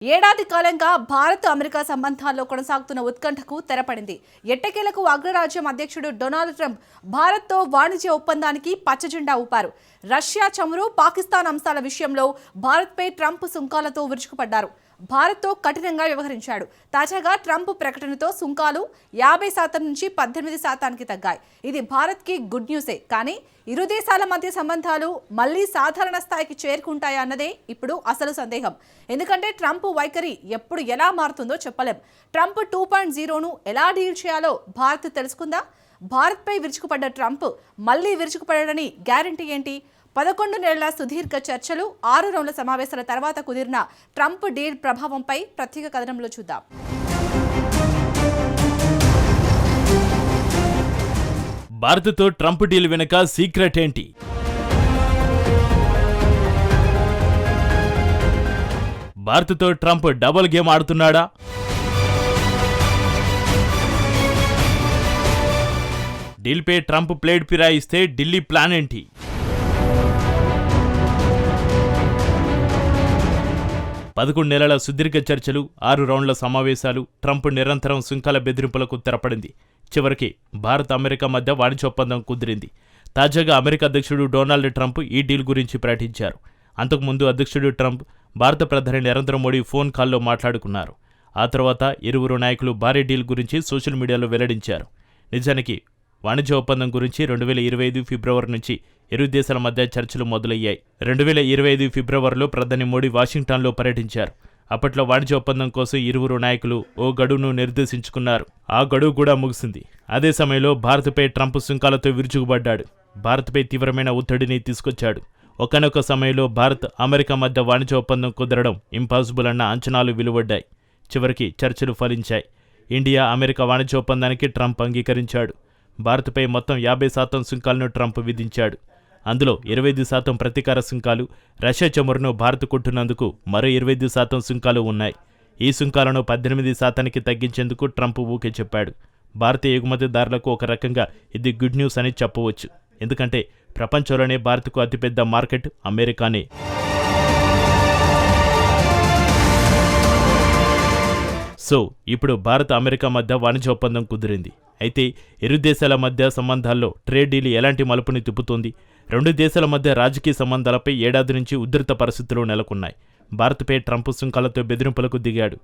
ఏడాది కాలంగా భారత్ అమెరికా సంబంధాల్లో కొనసాగుతున్న ఉత్కంఠకు తెరపడింది. ఎట్టకేలకు అగ్రరాజ్యం అధ్యక్షుడు డొనాల్డ్ ట్రంప్ భారత్తో వాణిజ్య ఒప్పందానికి పచ్చజెండా ఊపారు. రష్యా చమురు, పాకిస్తాన్ అంశాల విషయంలో భారత్పై ట్రంప్ సుంకాలతో విరుచుకుపడ్డారు. భారత్తో కఠినంగా వ్యవహరించాడు. తాజాగా ట్రంప్ ప్రకటనతో సుంకాలు 50% నుంచి 18%కి తగ్గాయి. ఇది భారత్కి గుడ్ న్యూసే. కానీ ఇరు దేశాల మధ్య సంబంధాలు మళ్లీ సాధారణ స్థాయికి చేరుకుంటాయా అన్నదే ఇప్పుడు అసలు సందేహం. ఎందుకంటే ట్రంప్ వైఖరి ఎప్పుడు ఎలా మారుతుందో చెప్పలేం. ట్రంప్ 2.0ను ఎలా డీల్ చేయాలో భారత్ తెలుసుకుందా? భారత్పై విరుచుకుపడ్డ ట్రంప్ మళ్లీ విరుచుకుపడని గ్యారంటీ ఏంటి? 11 నెలల సుదీర్ఘ చర్చలు, 6 రౌండ్ల సమావేశాల తర్వాత కుదిరిన ట్రంప్ డీల్ ప్రభావంపై ప్రత్యేక కథనంలో చూద్దాం. భారత్తో ట్రంప్ డీల్ వెనుక సీక్రెట్ ఏంటి? భారత్తో ట్రంప్ డబుల్ గేమ్ ఆడుతున్నాడా? డీల్పై ట్రంప్ ప్లేట్ ఫిరాయిస్తే ఢిల్లీ ప్లాన్ ఏంటి? పదకొండు నెలల సుదీర్ఘ చర్చలు, 6 రౌండ్ల సమావేశాలు, ట్రంప్ నిరంతరం సుంకాల బెదిరింపులకు తెరపడింది. చివరికి భారత్ అమెరికా మధ్య వాణిజ్య ఒప్పందం కుదిరింది. తాజాగా అమెరికా అధ్యక్షుడు డొనాల్డ్ ట్రంప్ ఈ డీల్ గురించి ప్రకటించారు. అంతకుముందు అధ్యక్షుడు ట్రంప్ భారత ప్రధాని నరేంద్ర మోడీ ఫోన్ కాల్లో మాట్లాడుకున్నారు. ఆ తర్వాత ఇరువురు నాయకులు భారీ డీల్ గురించి సోషల్ మీడియాలో వెల్లడించారు. నిజానికి వాణిజ్య ఒప్పందం గురించి 2025 ఫిబ్రవరి నుంచి ఇరు దేశాల మధ్య చర్చలు మొదలయ్యాయి. 2025 ఫిబ్రవరిలో ప్రధాని మోడీ వాషింగ్టన్లో పర్యటించారు. అప్పట్లో వాణిజ్య ఒప్పందం కోసం ఇరువురు నాయకులు ఓ గడువును నిర్దేశించుకున్నారు. ఆ గడువు కూడా ముగిసింది. అదే సమయంలో భారత్పై ట్రంప్ సుంకాలతో విరుచుకుపడ్డాడు. భారత్పై తీవ్రమైన ఒత్తిడిని తీసుకొచ్చాడు. ఒకానొక సమయంలో భారత్ అమెరికా మధ్య వాణిజ్య ఒప్పందం కుదరడం ఇంపాసిబుల్ అన్న అంచనాలు వెలువడ్డాయి. చివరికి చర్చలు ఫలించాయి. ఇండియా అమెరికా వాణిజ్య ఒప్పందానికి ట్రంప్ అంగీకరించాడు. భారత్పై మొత్తం 50% సుంకాలను ట్రంప్ విధించాడు. అందులో 25% ప్రతీకార సుంకాలు, రష్యా చమురును భారత్ కొంటున్నందుకు మరో 25% సుంకాలు ఉన్నాయి. ఈ సుంకాలను 18%కి తగ్గించేందుకు ట్రంప్ ఊకే చెప్పాడు. భారతీయ ఎగుమతిదారులకు ఒక రకంగా ఇది గుడ్ న్యూస్ అని చెప్పవచ్చు. ఎందుకంటే ప్రపంచంలోనే భారత్కు అతిపెద్ద మార్కెట్ అమెరికానే. సో ఇప్పుడు భారత్ అమెరికా మధ్య వాణిజ్య ఒప్పందం కుదిరింది. అయితే ఇరు దేశాల మధ్య సంబంధాల్లో ట్రేడ్ డీల్ ఎలాంటి మలుపుని తిప్పుతోంది? రెండు దేశాల మధ్య రాజకీయ సంబంధాలపై ఏడాది నుంచి ఉధృత పరిస్థితులు నెలకొన్నాయి. భారత్పై ట్రంప్ సుంకాలతో బెదిరింపులకు దిగాడు.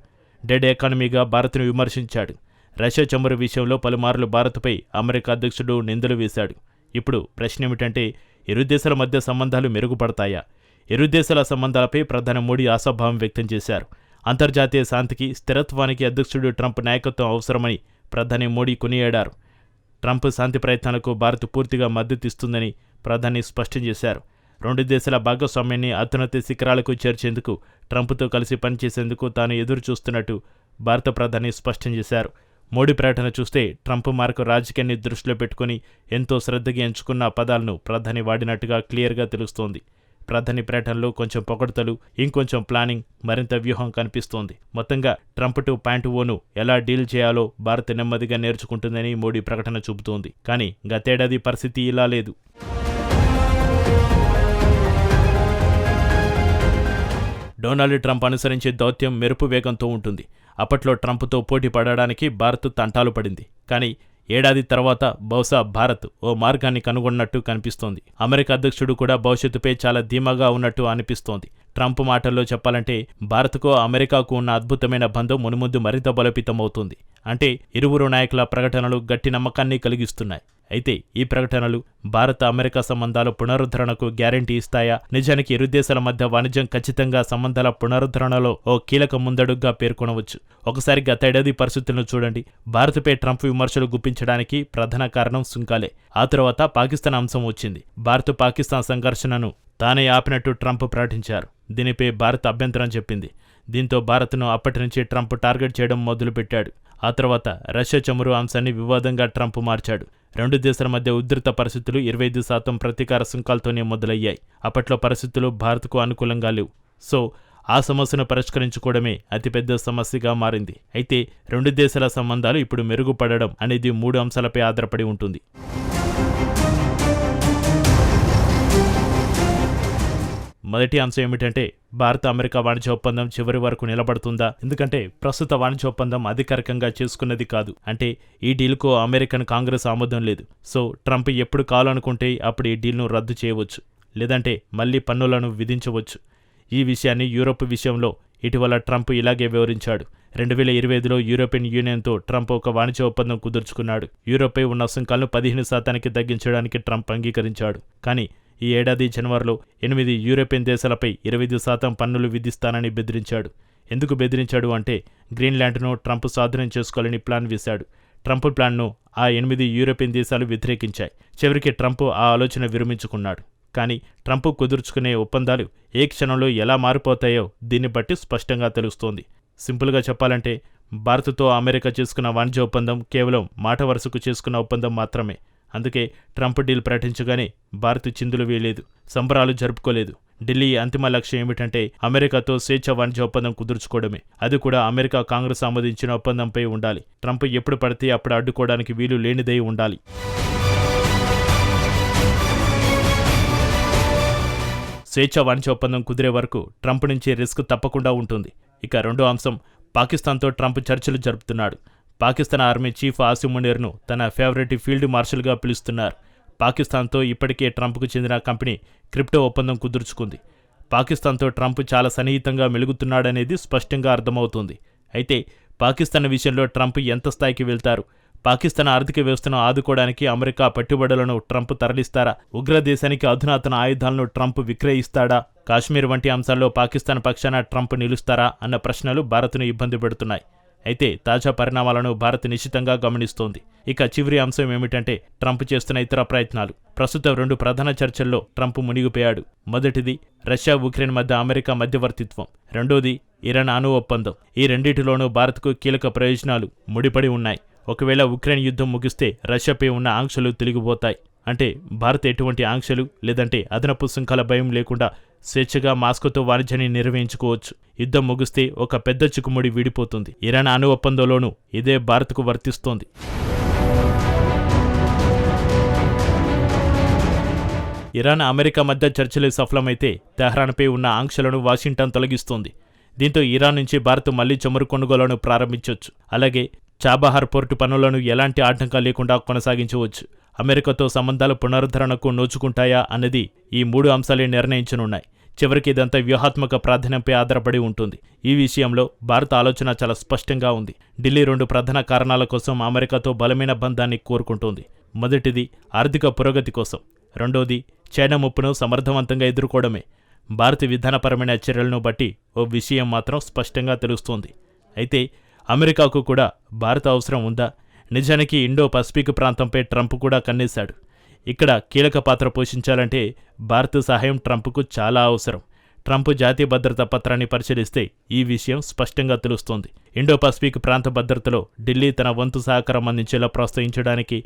డెడ్ ఎకానమీగా భారత్ను విమర్శించాడు. రష్యా చమురు విషయంలో పలుమార్లు భారత్పై అమెరికా అధ్యక్షుడు నిందలు వేశాడు. ఇప్పుడు ప్రశ్న ఏమిటంటే, ఇరు దేశాల మధ్య సంబంధాలు మెరుగుపడతాయా? ఇరు దేశాల సంబంధాలపై ప్రధాని మోడీ ఆశాభావం వ్యక్తం చేశారు. అంతర్జాతీయ శాంతికి, స్థిరత్వానికి అధ్యక్షుడు ట్రంప్ నాయకత్వం అవసరమని ప్రధాని మోడీ కొనియాడారు. ట్రంప్ శాంతి ప్రయత్నాలకు భారత్ పూర్తిగా మద్దతిస్తుందని ప్రధాని స్పష్టం చేశారు. రెండు దేశాల భాగస్వామ్యాన్ని అత్యున్నత శిఖరాలకు చేర్చేందుకు ట్రంప్తో కలిసి పనిచేసేందుకు తాను ఎదురు చూస్తున్నట్టు భారత ప్రధాని స్పష్టం చేశారు. మోడీ ప్రకటన చూస్తే ట్రంప్ మార్కు రాజకీయాన్ని దృష్టిలో పెట్టుకుని ఎంతో శ్రద్ధగా ఎంచుకున్న పదాలను ప్రధాని వాడినట్టుగా క్లియర్గా తెలుస్తోంది. ప్రధాని ప్రకటనలో కొంచెం పొగడ్తలు, ఇంకొంచెం ప్లానింగ్, మరింత వ్యూహం కనిపిస్తోంది. మొత్తంగా ట్రంప్ 2.0ను ఎలా డీల్ చేయాలో భారత్ నెమ్మదిగా నేర్చుకుంటుందని మోడీ ప్రకటన చూపుతోంది. కానీ గతేడాది పరిస్థితి ఇలా లేదు. డొనాల్డ్ ట్రంప్ అనుసరించే దౌత్యం మెరుపు వేగంతో ఉంటుంది. అప్పట్లో ట్రంప్తో పోటీ పడడానికి భారత్ తంటాలు పడింది. కానీ ఏడాది తర్వాత బహుశా భారత్ ఓ మార్గాన్ని కనుగొన్నట్టు కనిపిస్తోంది. అమెరికా అధ్యక్షుడు కూడా భవిష్యత్తుపై చాలా ధీమాగా ఉన్నట్టు అనిపిస్తోంది. ట్రంప్ మాటల్లో చెప్పాలంటే భారత్కు అమెరికాకు ఉన్న అద్భుతమైన బంధం మునుముందు మరింత బలోపేతమవుతుంది. అంటే ఇరువురు నాయకుల ప్రకటనలు గట్టి నమ్మకాన్ని కలిగిస్తున్నాయి. అయితే ఈ ప్రకటనలు భారత అమెరికా సంబంధాల పునరుద్ధరణకు గ్యారంటీ ఇస్తాయా? నిజానికి ఇరు దేశాల మధ్య వాణిజ్యం ఖచ్చితంగా సంబంధాల పునరుద్ధరణలో ఓ కీలక ముందడుగ్గా పేర్కొనవచ్చు. ఒకసారి గతేడాది పరిస్థితులను చూడండి. భారత్పై ట్రంప్ విమర్శలు గుప్పించడానికి ప్రధాన కారణం సుంకాలే. ఆ తర్వాత పాకిస్తాన్ అంశం వచ్చింది. భారత్ పాకిస్తాన్ సంఘర్షణను తానే ఆపినట్టు ట్రంప్ ప్రకటించారు. దీనిపై భారత్ అభ్యంతరం చెప్పింది. దీంతో భారత్ను అప్పటి నుంచి ట్రంప్ టార్గెట్ చేయడం మొదలుపెట్టాడు. ఆ తర్వాత రష్యా చమురు అంశాన్ని వివాదంగా ట్రంప్ మార్చాడు. రెండు దేశాల మధ్య ఉధృత పరిస్థితులు 25% ప్రతీకార సుంకాలతోనే మొదలయ్యాయి. అప్పట్లో పరిస్థితులు భారత్కు అనుకూలంగా లేవు. సో ఆ సమస్యను పరిష్కరించుకోవడమే అతిపెద్ద సమస్యగా మారింది. అయితే రెండు దేశాల సంబంధాలు ఇప్పుడు మెరుగుపడడం అనేది 3 అంశాలపై ఆధారపడి ఉంటుంది. మొదటి అంశం ఏమిటంటే భారత అమెరికా వాణిజ్య ఒప్పందం చివరి వరకు నిలబడుతుందా? ఎందుకంటే ప్రస్తుత వాణిజ్య ఒప్పందం అధికారికంగా చేసుకున్నది కాదు. అంటే ఈ డీల్కు అమెరికన్ కాంగ్రెస్ ఆమోదం లేదు. సో ట్రంప్ ఎప్పుడు కావాలనుకుంటే అప్పుడు ఈ డీల్ను రద్దు చేయవచ్చు, లేదంటే మళ్లీ పన్నులను విధించవచ్చు. ఈ విషయాన్ని యూరోప్ విషయంలో ఇటీవల ట్రంప్ ఇలాగే వివరించాడు. 2025లో యూరోపియన్ యూనియన్తో ట్రంప్ ఒక వాణిజ్య ఒప్పందం కుదుర్చుకున్నాడు. యూరోపై ఉన్న సుంకాలను 15% తగ్గించడానికి ట్రంప్ అంగీకరించాడు. కానీ ఈ ఏడాది జనవరిలో 8 యూరోపియన్ దేశాలపై 25% పన్నులు విధిస్తానని బెదిరించాడు. ఎందుకు బెదిరించాడు అంటే గ్రీన్లాండ్ను ట్రంప్ స్వాధీనం చేసుకోవాలని ప్లాన్ వేశాడు. ట్రంప్ ప్లాన్ను ఆ 8 యూరోపియన్ దేశాలు వ్యతిరేకించాయి. చివరికి ట్రంప్ ఆ ఆలోచన విరమించుకున్నాడు. కానీ ట్రంప్ కుదుర్చుకునే ఒప్పందాలు ఏ క్షణంలో ఎలా మారిపోతాయో దీన్ని బట్టి స్పష్టంగా తెలుస్తోంది. సింపుల్గా చెప్పాలంటే భారత్తో అమెరికా చేసుకున్న వాణిజ్య ఒప్పందం కేవలం మాట వరుసకు చేసుకున్న ఒప్పందం మాత్రమే. అందుకే ట్రంప్ డీల్ ప్రకటించగానే భారత్ చిందులు వేయలేదు, సంబరాలు జరుపుకోలేదు. ఢిల్లీ అంతిమ లక్ష్యం ఏమిటంటే అమెరికాతో స్వేచ్ఛ వాణిజ్య ఒప్పందం కుదుర్చుకోవడమే. అది కూడా అమెరికా కాంగ్రెస్ ఆమోదించిన ఒప్పందంపై ఉండాలి. ట్రంప్ ఎప్పుడు పడితే అప్పుడు అడ్డుకోవడానికి వీలు లేనిదై ఉండాలి. స్వేచ్ఛ వాణిజ్య ఒప్పందం కుదిరే వరకు ట్రంప్ నుంచి రిస్క్ తప్పకుండా ఉంటుంది. ఇక రెండో అంశం, పాకిస్తాన్తో ట్రంప్ చర్చలు జరుపుతున్నాడు. పాకిస్తాన్ ఆర్మీ చీఫ్ ఆసిమ్ మునీర్ను తన ఫేవరెట్ ఫీల్డ్ మార్షల్గా పిలుస్తున్నారు. పాకిస్తాన్తో ఇప్పటికే ట్రంప్కు చెందిన కంపెనీ క్రిప్టో ఒప్పందం కుదుర్చుకుంది. పాకిస్తాన్తో ట్రంప్ చాలా సన్నిహితంగా మెలుగుతున్నాడనేది స్పష్టంగా అర్థమవుతుంది. అయితే పాకిస్తాన్ విషయంలో ట్రంప్ ఎంత స్థాయికి వెళ్తారు? పాకిస్తాన్ ఆర్థిక వ్యవస్థను ఆదుకోవడానికి అమెరికా పెట్టుబడులను ట్రంప్ తరలిస్తారా? ఉగ్రదేశానికి అధునాతన ఆయుధాలను ట్రంప్ విక్రయిస్తాడా? కాశ్మీర్ వంటి అంశాల్లో పాకిస్తాన్ పక్షాన ట్రంప్ నిలుస్తారా అన్న ప్రశ్నలు భారత్ను ఇబ్బంది పెడుతున్నాయి. అయితే తాజా పరిణామాలను భారత్ నిశితంగా గమనిస్తోంది. ఇక చివరి అంశం ఏమిటంటే ట్రంప్ చేస్తున్న ఇతర ప్రయత్నాలు. ప్రస్తుతం 2 ప్రధాన చర్చల్లో ట్రంప్ మునిగిపోయాడు. మొదటిది రష్యా ఉక్రెయిన్ మధ్య అమెరికా మధ్యవర్తిత్వం. రెండోది ఇరాన్ అణు ఒప్పందం. ఈ రెండింటిలోనూ భారత్కు కీలక ప్రయోజనాలు ముడిపడి ఉన్నాయి. ఒకవేళ ఉక్రెయిన్ యుద్ధం ముగిస్తే రష్యాపై ఉన్న ఆంక్షలు తొలగిపోతాయి. అంటే భారత్ ఎటువంటి ఆంక్షలు లేదంటే అదనపు సుంకాల భయం లేకుండా స్వేచ్ఛగా మాస్కోతో వాణిజ్యాన్ని నిర్వహించుకోవచ్చు. యుద్ధం ముగిస్తే ఒక పెద్ద చిక్కుముడి వీడిపోతుంది. ఇరాన్ అణు ఒప్పందంలోనూ ఇదే భారత్కు వర్తిస్తోంది. ఇరాన్ అమెరికా మధ్య చర్చలు సఫలమైతే తెహ్రాన్పై ఉన్న ఆంక్షలను వాషింగ్టన్ తొలగిస్తోంది. దీంతో ఇరాన్ నుంచి భారత్ మళ్లీ చమురు కొనుగోలను ప్రారంభించవచ్చు. అలాగే చాబహార్ పోర్టు పనులను ఎలాంటి ఆటంకం లేకుండా కొనసాగించవచ్చు. అమెరికాతో సంబంధాల పునరుద్ధరణకు నోచుకుంటాయా అన్నది ఈ 3 అంశాలే నిర్ణయించనున్నాయి. చివరికి ఇదంతా వ్యూహాత్మక ప్రాధాన్యంపై ఆధారపడి ఉంటుంది. ఈ విషయంలో భారత ఆలోచన చాలా స్పష్టంగా ఉంది. ఢిల్లీ 2 ప్రధాన కారణాల కోసం అమెరికాతో బలమైన బంధాన్ని కోరుకుంటోంది. మొదటిది ఆర్థిక పురోగతి కోసం, రెండోది చైనా ముప్పును సమర్థవంతంగా ఎదుర్కోవడమే. భారత విధానపరమైన చర్యలను బట్టి ఓ విషయం మాత్రం స్పష్టంగా తెలుస్తోంది. అయితే అమెరికాకు కూడా భారత అవసరం ఉందా? నిజానికి ఇండో పసిఫిక్ ప్రాంతంపై ట్రంప్ కూడా కన్నేశాడు. ఇక్కడ కీలక పాత్ర పోషించాలంటే భారత సహాయం ట్రంప్కు చాలా అవసరం. ట్రంప్ జాతీయ భద్రతా పత్రాన్ని పరిశీలిస్తే ఈ విషయం స్పష్టంగా తెలుస్తోంది. ఇండో పసిఫిక్ ప్రాంత భద్రతలో ఢిల్లీ తన వంతు సహకారం అందించేలా ప్రోత్సహించడానికి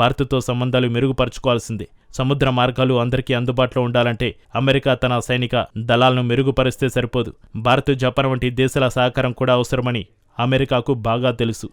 భారత్తో సంబంధాలు మెరుగుపరుచుకోవాల్సిందే. సముద్ర మార్గాలు అందరికీ అందుబాటులో ఉండాలంటే అమెరికా తన సైనిక దళాలను మెరుగుపరిస్తే సరిపోదు. భారత్, జపాన్ వంటి దేశాల సహకారం కూడా అవసరమని అమెరికాకు బాగా తెలుసు.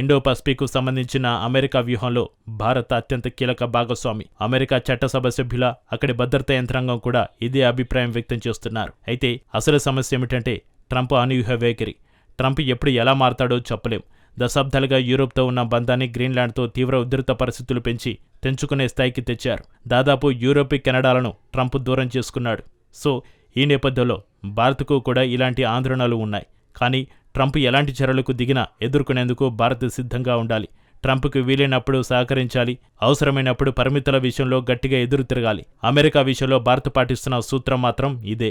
ఇండో పసిఫిక్కు సంబంధించిన అమెరికా వ్యూహంలో భారత్ అత్యంత కీలక భాగస్వామి. అమెరికా చట్టసభ సభ్యుల, అక్కడి భద్రతా యంత్రాంగం కూడా ఇదే అభిప్రాయం వ్యక్తం చేస్తున్నారు. అయితే అసలు సమస్య ఏమిటంటే ట్రంప్ అనూహ్య వైఖరి. ట్రంప్ ఎప్పుడు ఎలా మారతాడో చెప్పలేం. దశాబ్దాలుగా యూరోప్తో ఉన్న బంధాన్ని గ్రీన్లాండ్తో తీవ్ర ఉధృత పరిస్థితులు పెంచి తెంచుకునే స్థాయికి తెచ్చారు. దాదాపు యూరోపీ కెనడాలను ట్రంప్ దూరం చేసుకున్నాడు. సో ఈ నేపథ్యంలో భారత్కు కూడా ఇలాంటి ఆందోళనలు ఉన్నాయి. కానీ ట్రంప్ ఎలాంటి చర్యలకు దిగినా ఎదుర్కొనేందుకు భారత్ సిద్ధంగా ఉండాలి. ట్రంప్కు వీలైనప్పుడు సహకరించాలి, అవసరమైనప్పుడు పరిమితుల విషయంలో గట్టిగా ఎదురు తిరగాలి. అమెరికా విషయంలో భారత్ పాటిస్తున్న సూత్రం మాత్రం ఇదే.